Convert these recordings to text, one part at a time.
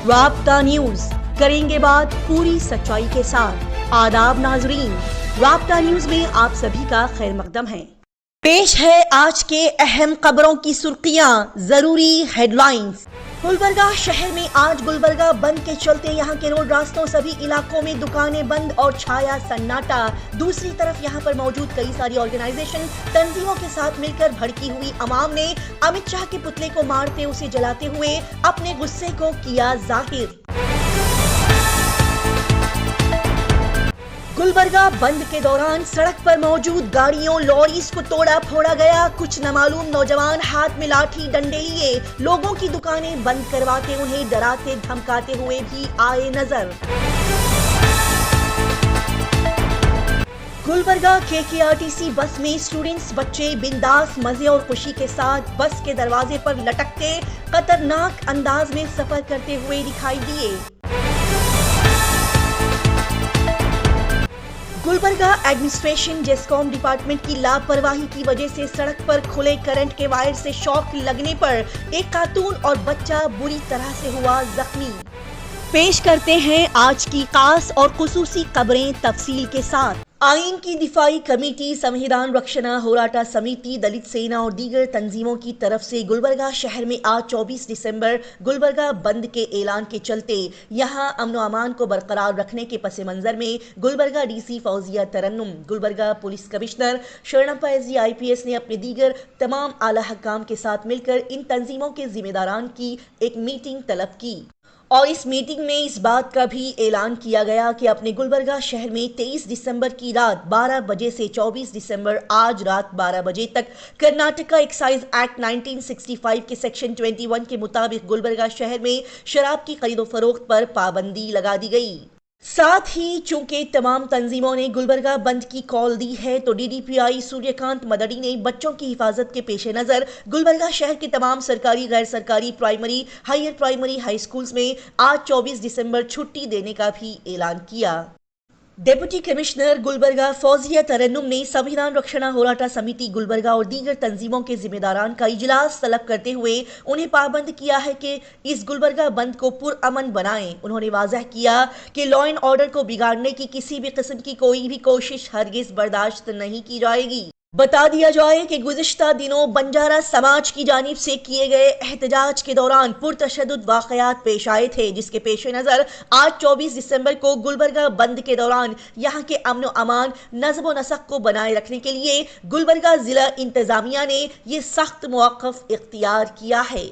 राब्ता न्यूज, करेंगे बात पूरी सच्चाई के साथ। आदाब नाजरीन, राब्ता न्यूज में आप सभी का खैर मकदम है। पेश है आज के अहम खबरों की सुर्खियां, जरूरी हेडलाइंस। गुलबर्गा शहर में आज गुलबर्गा बंद के चलते यहां के रोड रास्तों सभी इलाकों में दुकानें बंद और छाया सन्नाटा। दूसरी तरफ यहां पर मौजूद कई सारी ऑर्गेनाइजेशन तंजीमों के साथ मिलकर भड़की हुई अवाम ने अमित शाह के पुतले को मारते उसे जलाते हुए अपने गुस्से को किया जाहिर। गुलबर्गा बंद के दौरान सड़क पर मौजूद गाड़ियों लॉरीज को तोड़ा फोड़ा गया। कुछ नामालूम नौजवान हाथ में लाठी डंडे लिए लोगों की दुकानें बंद करवाते उन्हें डराते धमकाते हुए भी आए नजर। गुलबर्गा KKRTC बस में स्टूडेंट्स बच्चे बिंदास मजे और खुशी के साथ बस के दरवाजे पर लटकते खतरनाक अंदाज में सफर करते हुए दिखाई दिए। गुलबर्गा एडमिनिस्ट्रेशन जेस्कॉम डिपार्टमेंट की लापरवाही की वजह से सड़क पर खुले करंट के वायर से शॉक लगने पर एक खातून और बच्चा बुरी तरह से हुआ जख्मी। पेश करते हैं आज की खास और खुसूसी खबरें तफसील के साथ। आईन की दिफाई कमेटी, संविधान रक्षणा होराटा समिति, दलित सेना और दीगर तंजीमों की तरफ से गुलबर्गा शहर में आज 24 दिसंबर गुलबर्गा बंद के ऐलान के चलते यहां अमन व अमान को बरकरार रखने के पस मंजर में Gulbarga DC Fauzia Tarannum, Gulbarga police commissioner Sharanappa SG IPS ने अपने दीगर तमाम आला हकाम के साथ मिलकर इन तंजीमों के जिम्मेदारान की एक मीटिंग तलब की और इस मीटिंग में इस बात का भी ऐलान किया गया कि अपने गुलबर्गा शहर में 23 दिसंबर की रात 12 बजे से 24 दिसंबर आज रात 12 बजे तक कर्नाटका एक्साइज एक्ट 1965 के सेक्शन 21 के मुताबिक गुलबर्गा शहर में शराब की खरीदो फरोख्त पर पाबंदी लगा दी गई। साथ ही चूंकि तमाम तंजीमों ने गुलबर्गा बंद की कॉल दी है तो DDPI सूर्यकांत मदड़ी ने बच्चों की हिफाजत के पेश नज़र गुलबर्गा शहर के तमाम सरकारी गैर सरकारी primary higher primary high schools में आज 24 दिसंबर छुट्टी देने का भी ऐलान किया। डिप्टी कमिश्नर गुलबर्गा फौजिया तरन्नुम ने संविधान रक्षणा होराटा समिति गुलबर्गा और दीगर तंजीमों के जिम्मेदारान का इजलास तलब करते हुए उन्हें पाबंद किया है कि इस गुलबर्गा बंद को पुरअमन बनाएं। उन्होंने वाज़ह किया कि लॉ एंड ऑर्डर को बिगाड़ने की किसी भी किस्म की कोई भी कोशिश हरगिज बर्दाश्त नहीं की जाएगी। बता दिया जाए कि गुज़िश्ता दिनों बंजारा समाज की जानिब से किए गए एहतजाज के दौरान पुरतशद्दुद वाक़यात पेश आए थे, जिसके पेश नज़र आज 24 दिसंबर को गुलबर्गा बंद के दौरान यहाँ के अमन व अमान नज़्म व नसक को बनाए रखने के लिए गुलबर्गा ज़िला इंतज़ामिया ने ये सख्त मौक़िफ़ इख्तियार किया है।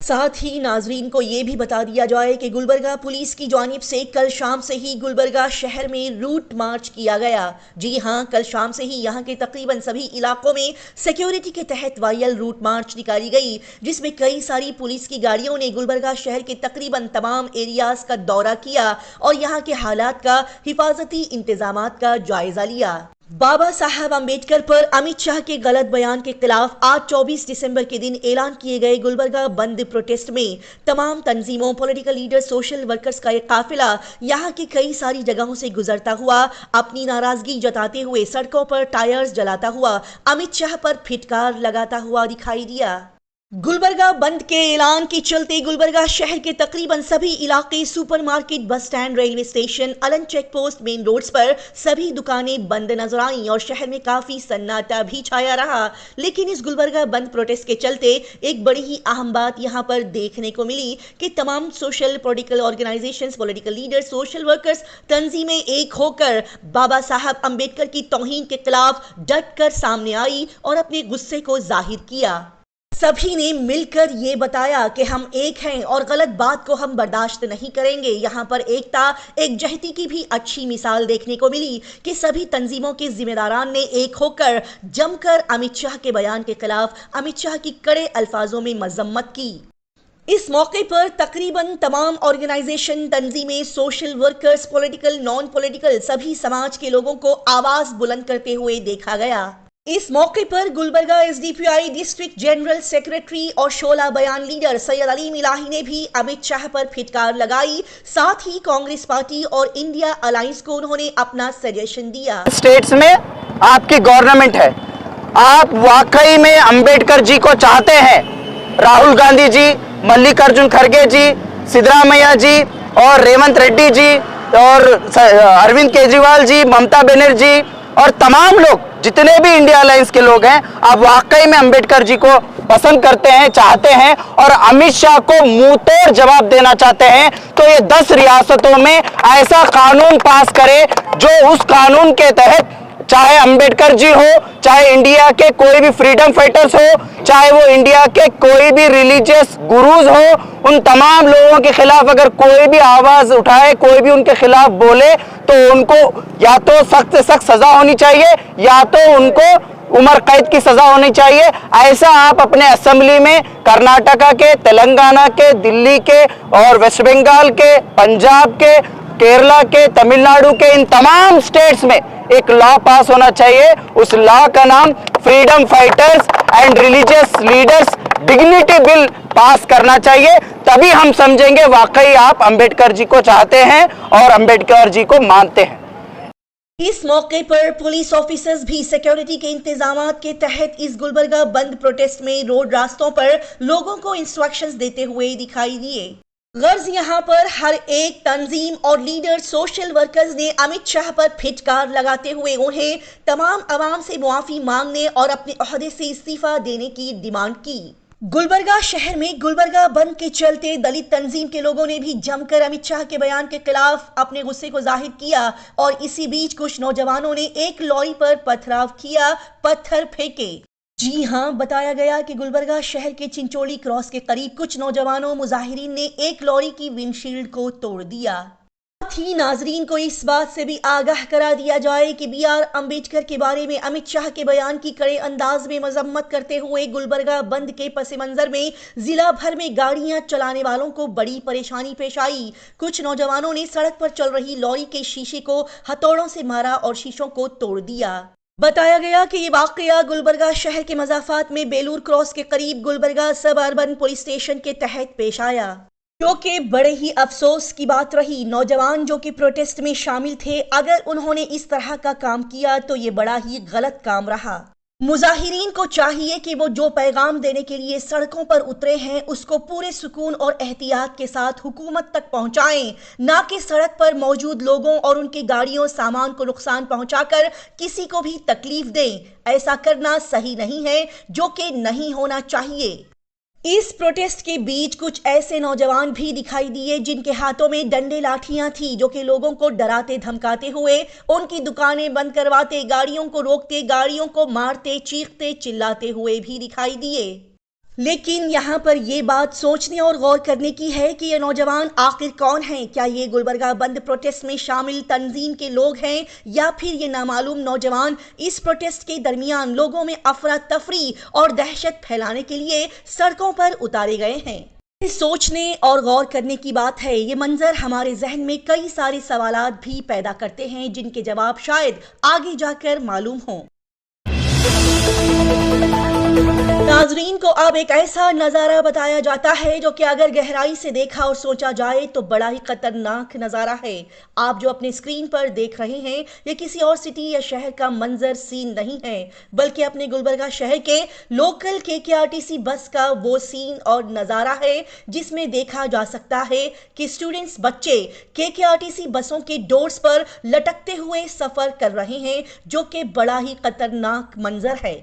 साथ ही नाजरीन को ये भी बता दिया जाए कि गुलबर्गा पुलिस की जानिब से कल शाम से ही गुलबर्गा शहर में रूट मार्च किया गया। जी हाँ, कल शाम से ही यहाँ के तकरीबन सभी इलाकों में सिक्योरिटी के तहत वायल रूट मार्च निकाली गई, जिसमें कई सारी पुलिस की गाड़ियों ने गुलबर्गा शहर के तकरीबन तमाम एरियाज का दौरा किया और यहाँ के हालात का हिफाजती इंतजामात का जायजा लिया। बाबा साहब अम्बेडकर पर अमित शाह के गलत बयान के खिलाफ आज 24 दिसंबर के दिन ऐलान किए गए गुलबर्गा बंद प्रोटेस्ट में तमाम तंजीमों, पॉलिटिकल लीडर्स, सोशल वर्कर्स का एक काफिला यहाँ की कई सारी जगहों से गुजरता हुआ अपनी नाराजगी जताते हुए सड़कों पर टायर्स जलाता हुआ अमित शाह पर फिटकार लगाता हुआ दिखाई दिया। गुलबर्गा बंद के ऐलान के चलते गुलबर्गा शहर के तकरीबन सभी इलाके, supermarket, bus stand, railway station, अलन चेक पोस्ट, मेन रोड्स पर सभी दुकानें बंद नजर आईं और शहर में काफी सन्नाटा भी छाया रहा। लेकिन इस गुलबर्गा बंद प्रोटेस्ट के चलते एक बड़ी ही अहम बात यहां पर देखने को मिली कि तमाम social political organisations, political leaders, social workers, तंजीमें एक होकर बाबा साहब अम्बेडकर की तौहीन के खिलाफ डट कर सामने आई और अपने गुस्से को जाहिर किया। सभी ने मिलकर ये बताया कि हम एक हैं और गलत बात को हम बर्दाश्त नहीं करेंगे। यहाँ पर एकता, एकजहती की भी अच्छी मिसाल देखने को मिली कि सभी तंजीमों के जिम्मेदारान ने एक होकर जमकर अमित शाह के बयान के खिलाफ अमित शाह की कड़े अल्फाजों में मजम्मत की। इस मौके पर तकरीबन तमाम ऑर्गेनाइजेशन, तंजीमें, social workers, political, non political सभी समाज के लोगों को आवाज बुलंद करते हुए देखा गया। इस मौके पर Gulbarga SDPI district general secretary और शोला बयान लीडर सैयद अली मिलाही ने भी अमित शाह पर फिटकार लगाई। साथ ही कांग्रेस पार्टी और इंडिया अलायंस को उन्होंने अपना सजेशन दिया। स्टेट्स में आपकी गवर्नमेंट है, आप वाकई में अंबेडकर जी को चाहते हैं, राहुल गांधी जी, मल्लिकार्जुन खड़गे जी, सिद्धरामैया जी और रेवंत रेड्डी जी और अरविंद केजरीवाल जी, ममता बनर्जी और तमाम लोग जितने भी इंडिया अलायंस के लोग हैं, आप वाकई में अंबेडकर जी को पसंद करते हैं, चाहते हैं और अमित शाह को मुंह तोड़ जवाब देना चाहते हैं, तो ये 10 रियासतों में ऐसा कानून पास करे जो उस कानून के तहत चाहे अंबेडकर जी हो, चाहे इंडिया के कोई भी फ्रीडम फाइटर्स हो, चाहे वो इंडिया के कोई भी रिलीजियस गुरुज हो, उन तमाम लोगों के खिलाफ अगर कोई भी आवाज उठाए, कोई भी उनके खिलाफ बोले, तो उनको या तो सख्त से सख्त सजा होनी चाहिए या तो उनको उम्र कैद की सजा होनी चाहिए। ऐसा आप अपने असेंबली में कर्नाटका के, तेलंगाना के, दिल्ली के और वेस्ट बंगाल के, पंजाब के, केरला के, तमिलनाडु के, इन तमाम स्टेट्स में एक लॉ पास होना चाहिए। उस लॉ का नाम freedom fighters and religious leaders dignity bill pass करना चाहिए। तभी हम समझेंगे वाकई आप अंबेडकर जी को चाहते हैं और अंबेडकर जी को मानते हैं। इस मौके पर पुलिस ऑफिसर्स भी सिक्योरिटी के इंतजामात के तहत इस गुलबर्गा बंद प्रोटेस्ट में रोड रास्तों पर लोगों को इंस्ट्रक्शंस देते हुए दिखाई दिए। गर्ज यहाँ पर हर एक तंजीम और लीडर सोशल वर्कर्स ने अमित शाह पर फिटकार लगाते हुए उन्हें तमाम अवाम से मुआफी मांगने और अपने ओहदे से इस्तीफा देने की डिमांड की। गुलबर्गा शहर में गुलबर्गा बंद के चलते दलित तंजीम के लोगों ने भी जमकर अमित शाह के बयान के खिलाफ अपने गुस्से को जाहिर किया और इसी बीच कुछ नौजवानों ने एक लॉरी पर पथराव किया, पत्थर फेंके। जी हां, बताया गया कि गुलबर्गा शहर के चिंचोली क्रॉस के करीब कुछ नौजवानों मुजाहिरीन ने एक लॉरी की विंडशील्ड को तोड़ दिया। साथ ही नाजरीन को इस बात से भी आगाह करा दिया जाए कि BR अम्बेडकर के बारे में अमित शाह के बयान की कड़े अंदाज में मजम्मत करते हुए गुलबर्गा बंद के पस मंजर में जिला भर में गाड़ियां चलाने वालों को बड़ी परेशानी पेश आई। कुछ नौजवानों ने सड़क पर चल रही लॉरी के शीशे को हथौड़ों से मारा और शीशों को तोड़ दिया। बताया गया कि ये वाकया गुलबर्गा शहर के मजाफात में बेलूर क्रॉस के करीब गुलबर्गा सब अर्बन पुलिस स्टेशन के तहत पेश आया, जो कि बड़े ही अफसोस की बात रही। नौजवान जो कि प्रोटेस्ट में शामिल थे, अगर उन्होंने इस तरह का काम किया तो ये बड़ा ही गलत काम रहा। मुजाहिरीन को चाहिए कि वो जो पैगाम देने के लिए सड़कों पर उतरे हैं उसको पूरे सुकून और एहतियात के साथ हुकूमत तक पहुंचाएं, ना कि सड़क पर मौजूद लोगों और उनकी गाड़ियों सामान को नुकसान पहुंचाकर किसी को भी तकलीफ दें। ऐसा करना सही नहीं है, जो कि नहीं होना चाहिए। इस प्रोटेस्ट के बीच कुछ ऐसे नौजवान भी दिखाई दिए जिनके हाथों में डंडे लाठियां थी, जो कि लोगों को डराते धमकाते हुए उनकी दुकानें बंद करवाते, गाड़ियों को रोकते, गाड़ियों को मारते, चीखते चिल्लाते हुए भी दिखाई दिए। लेकिन यहाँ पर ये बात सोचने और गौर करने की है कि ये नौजवान आखिर कौन हैं? क्या ये गुलबर्गा बंद प्रोटेस्ट में शामिल तंजीम के लोग हैं या फिर ये नामालूम नौजवान इस प्रोटेस्ट के दरमियान लोगों में अफरा तफरी और दहशत फैलाने के लिए सड़कों पर उतारे गए हैं? सोचने और गौर करने की बात है। ये मंजर हमारे जहन में कई सारे सवालात भी पैदा करते हैं, जिनके जवाब शायद आगे जाकर मालूम हों। नाजरीन को अब एक ऐसा नज़ारा बताया जाता है जो कि अगर गहराई से देखा और सोचा जाए तो बड़ा ही खतरनाक नज़ारा है। आप जो अपने स्क्रीन पर देख रहे हैं ये किसी और सिटी या शहर का मंजर सीन नहीं है, बल्कि अपने गुलबर्गा शहर के लोकल KKRTC बस का वो सीन और नज़ारा है जिसमें देखा जा सकता है कि स्टूडेंट्स बच्चे KKRTC बसों के डोर्स पर लटकते हुए सफ़र कर रहे हैं, जो कि बड़ा ही खतरनाक मंजर है।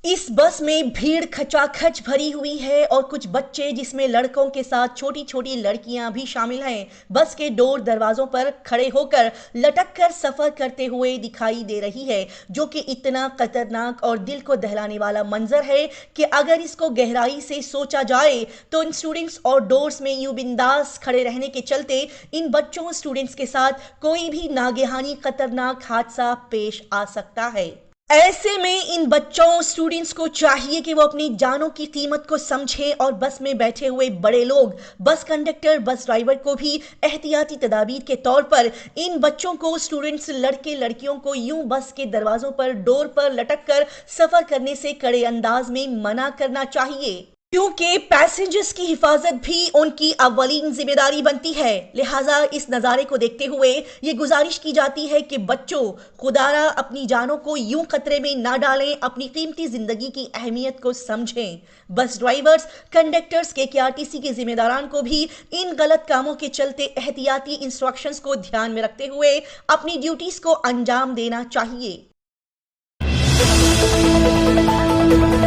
इस बस में भीड़ खचाखच भरी हुई है और कुछ बच्चे, जिसमें लड़कों के साथ छोटी छोटी लड़कियां भी शामिल हैं, बस के डोर दरवाजों पर खड़े होकर लटक कर सफर करते हुए दिखाई दे रही है, जो कि इतना खतरनाक और दिल को दहलाने वाला मंजर है कि अगर इसको गहराई से सोचा जाए तो इन स्टूडेंट्स और डोर्स में यूं बिंदास खड़े रहने के चलते इन बच्चों स्टूडेंट्स के साथ कोई भी नागहानी खतरनाक हादसा पेश आ सकता है। ऐसे में इन बच्चों स्टूडेंट्स को चाहिए कि वो अपनी जानों की कीमत को समझें और बस में बैठे हुए बड़े लोग, बस कंडक्टर, बस ड्राइवर को भी एहतियाती तदाबीर के तौर पर इन बच्चों को, स्टूडेंट्स लड़के लड़कियों को यूं बस के दरवाजों पर डोर पर लटक कर सफर करने से कड़े अंदाज में मना करना चाहिए। क्योंकि पैसेंजर्स की हिफाजत भी उनकी अव्वलीन जिम्मेदारी बनती है। लिहाजा इस नज़ारे को देखते हुए ये गुजारिश की जाती है कि बच्चों, खुदारा अपनी जानों को यूं खतरे में ना डालें, अपनी कीमती जिंदगी की अहमियत को समझें। बस ड्राइवर्स, कंडक्टर्स, KKRTC के जिम्मेदारान को भी इन गलत कामों के चलते एहतियाती इंस्ट्रक्शंस को ध्यान में रखते हुए अपनी ड्यूटीज को अंजाम देना चाहिए।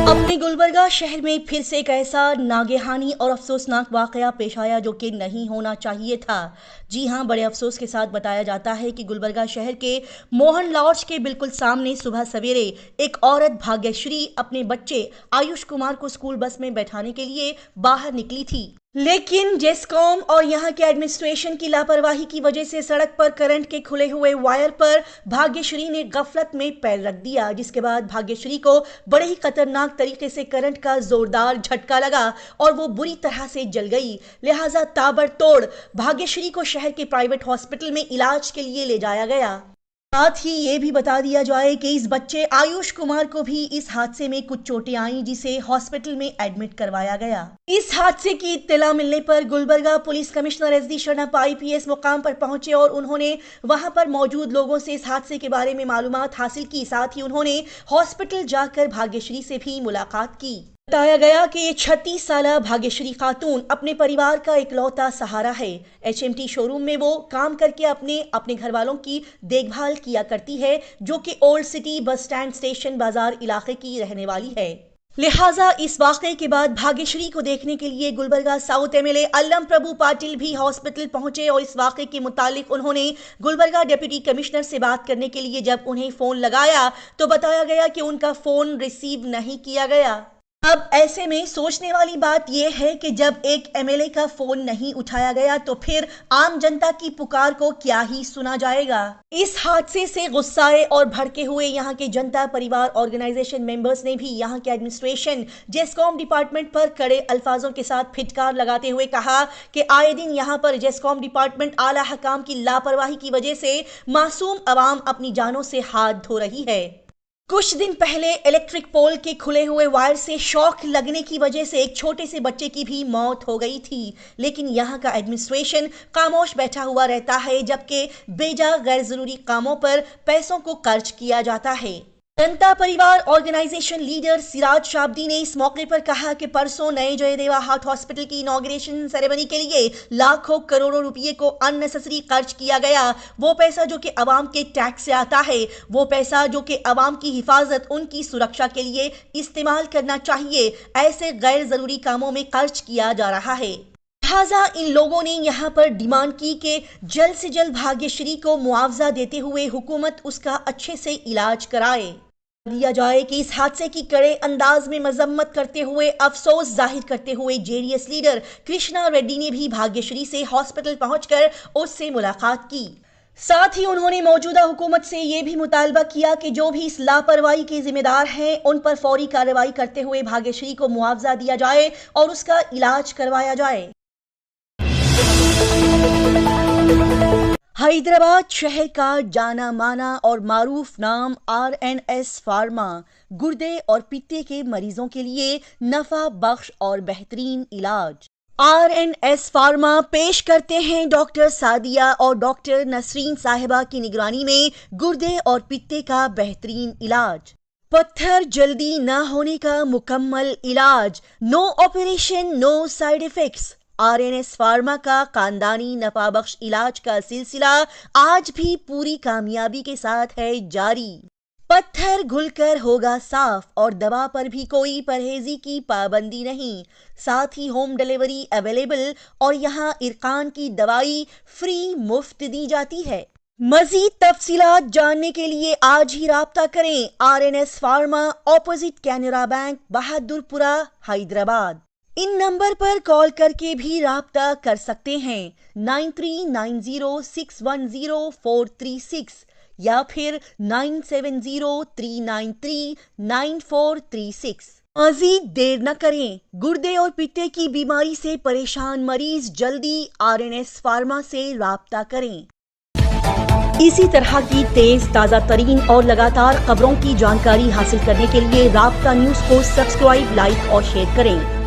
अपने गुलबर्गा शहर में फिर से एक ऐसा नागेहानी और अफसोसनाक वाकया पेश आया जो कि नहीं होना चाहिए था। जी हां, बड़े अफसोस के साथ बताया जाता है कि गुलबर्गा शहर के मोहन लॉज के बिल्कुल सामने सुबह सवेरे एक औरत भाग्यश्री अपने बच्चे आयुष कुमार को स्कूल बस में बैठाने के लिए बाहर निकली थी, लेकिन जेस्कॉम और यहां के एडमिनिस्ट्रेशन की लापरवाही की वजह से सड़क पर करंट के खुले हुए वायर पर भाग्यश्री ने गफलत में पैर रख दिया, जिसके बाद भाग्यश्री को बड़े ही खतरनाक तरीके से करंट का जोरदार झटका लगा और वो बुरी तरह से जल गई। लिहाजा ताबड़तोड़ भाग्यश्री को शहर के प्राइवेट हॉस्पिटल में इलाज के लिए ले जाया गया। साथ ही ये भी बता दिया जाए कि इस बच्चे आयुष कुमार को भी इस हादसे में कुछ चोटें आईं, जिसे हॉस्पिटल में एडमिट करवाया गया। इस हादसे की इत्तला मिलने पर Gulbarga police commissioner SD Sharanappa IPS मुकाम पर पहुंचे और उन्होंने वहां पर मौजूद लोगों से इस हादसे के बारे में मालूमात हासिल की। साथ ही उन्होंने हॉस्पिटल जाकर भाग्यश्री से भी मुलाकात की। बताया गया कि ये 36 साला भाग्यश्री खातून अपने परिवार का इकलौता सहारा है। HMT शोरूम में वो काम करके अपने घर वालों की देखभाल किया करती है, जो कि old city bus stand station बाजार इलाके की रहने वाली है। लिहाजा इस वाकये के बाद भाग्यश्री को देखने के लिए गुलबर्गा साउथ MLA अल्लम प्रभु पाटिल भी हॉस्पिटल पहुंचे और इस वाकये के मुतालिक उन्होंने गुलबर्गा डिप्टी कमिश्नर से बात करने के लिए जब उन्हें फोन लगाया तो बताया गया कि उनका फोन रिसीव नहीं किया गया। अब ऐसे में सोचने वाली बात यह है कि जब एक MLA का फोन नहीं उठाया गया तो फिर आम जनता की पुकार को क्या ही सुना जाएगा। इस हादसे से गुस्साए और भड़के हुए यहाँ के जनता परिवार ऑर्गेनाइजेशन मेंबर्स ने भी यहाँ के एडमिनिस्ट्रेशन जेस्कॉम डिपार्टमेंट पर कड़े अल्फाजों के साथ फिटकार लगाते हुए कहा कि आए दिन यहाँ पर जेस्कॉम डिपार्टमेंट आला हकाम की लापरवाही की वजह से मासूम अवाम अपनी जानों से हाथ धो रही है। कुछ दिन पहले इलेक्ट्रिक पोल के खुले हुए वायर से शॉक लगने की वजह से एक छोटे से बच्चे की भी मौत हो गई थी, लेकिन यहाँ का एडमिनिस्ट्रेशन खामोश बैठा हुआ रहता है, जबकि बेजा गैर जरूरी कामों पर पैसों को खर्च किया जाता है। जनता परिवार ऑर्गेनाइजेशन लीडर सिराज शाब्दी ने इस मौके पर कहा कि परसों नए जयदेवा हार्ट हॉस्पिटल की इनॉग्रेशन सेरेमनी के लिए लाखों करोड़ों रुपए को अननेसेसरी खर्च किया गया। वो पैसा जो कि अवाम के टैक्स से आता है, वो पैसा जो कि अवाम की हिफाजत, उनकी सुरक्षा के लिए इस्तेमाल करना चाहिए, ऐसे गैर जरूरी कामों में खर्च किया जा रहा है। लिहाजा इन लोगों ने यहाँ पर डिमांड की कि जल्द से जल्द भाग्यश्री को मुआवजा देते हुए हुकूमत उसका अच्छे से इलाज कराए। दिया जाए कि इस हादसे की कड़े अंदाज में मजम्मत करते हुए अफसोस जाहिर करते हुए JDS लीडर कृष्णा रेड्डी ने भी भाग्यश्री से हॉस्पिटल पहुंचकर उससे मुलाकात की। साथ ही उन्होंने मौजूदा हुकूमत से यह भी मुतालबा किया कि जो भी इस लापरवाही के जिम्मेदार हैं उन पर फौरी कार्रवाई करते हुए भाग्यश्री को मुआवजा दिया जाए और उसका इलाज करवाया जाए। हैदराबाद शहर का जाना माना और मारूफ नाम RNS फार्मा गुर्दे और पित्ते के मरीजों के लिए नफा बख्श और बेहतरीन इलाज। RNS फार्मा पेश करते हैं डॉक्टर सादिया और डॉक्टर नसरीन साहिबा की निगरानी में गुर्दे और पित्ते का बेहतरीन इलाज। पत्थर जल्दी न होने का मुकम्मल इलाज। No operation, no side effects. RNS pharma का खानदानी नफाबख्श इलाज का सिलसिला आज भी पूरी कामयाबी के साथ है जारी। पत्थर घुलकर होगा साफ और दवा पर भी कोई परहेजी की पाबंदी नहीं। साथ ही होम डिलीवरी अवेलेबल और यहाँ इरकान की दवाई फ्री मुफ्त दी जाती है। मजीद तफसीलात जानने के लिए आज ही राब्ता करें। RNS pharma, opposite Canara bank, Bahadurpura, Hyderabad. इन नंबर पर कॉल करके भी राब्ता कर सकते हैं 9390610436 या फिर 9703939436। मजीद देर न करें, गुर्दे और पित्ते की बीमारी से परेशान मरीज जल्दी RNS फार्मा से राब्ता करें। इसी तरह की तेज, ताज़ा तरीन और लगातार खबरों की जानकारी हासिल करने के लिए राब्ता न्यूज को सब्सक्राइब, लाइक और शेयर करें।